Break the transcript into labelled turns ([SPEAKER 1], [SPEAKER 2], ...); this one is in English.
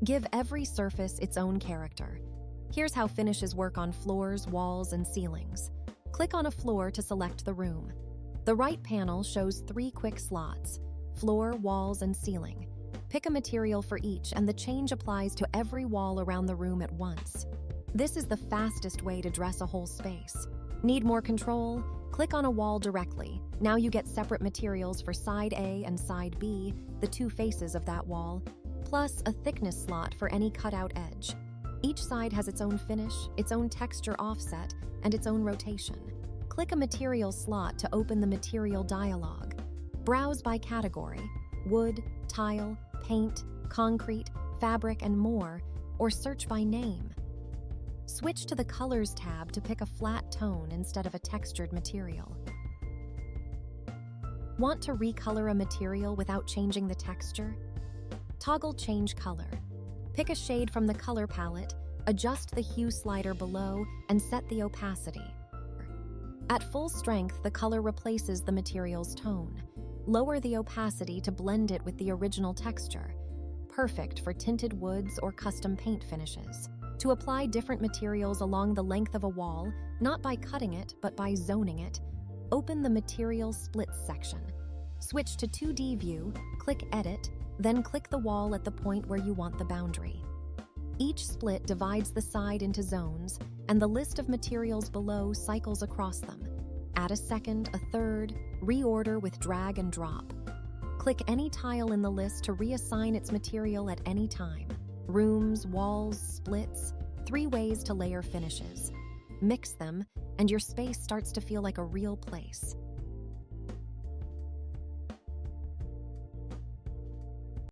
[SPEAKER 1] Give every surface its own character. Here's how finishes work on floors, walls, and ceilings. Click on a floor to select the room. The right panel shows 3 quick slots: floor, walls, and ceiling. Pick a material for each, and the change applies to every wall around the room at once. This is the fastest way to dress a whole space. Need more control? Click on a wall directly. Now you get separate materials for side A and side B, the 2 faces of that wall, plus a thickness slot for any cutout edge. Each side has its own finish, its own texture offset, and its own rotation. Click a material slot to open the material dialog. Browse by category: wood, tile, paint, concrete, fabric, and more, or search by name. Switch to the Colors tab to pick a flat tone instead of a textured material. Want to recolor a material without changing the texture? Toggle Change Color. Pick a shade from the color palette, adjust the hue slider below, and set the opacity. At full strength, the color replaces the material's tone. Lower the opacity to blend it with the original texture. Perfect for tinted woods or custom paint finishes. To apply different materials along the length of a wall, not by cutting it, but by zoning it, open the Material Splits section. Switch to 2D view, click Edit, then click the wall at the point where you want the boundary. Each split divides the side into zones, and the list of materials below cycles across them. Add a second, a third, reorder with drag and drop. Click any tile in the list to reassign its material at any time. Rooms, walls, splits, 3 ways to layer finishes. Mix them, and your space starts to feel like a real place.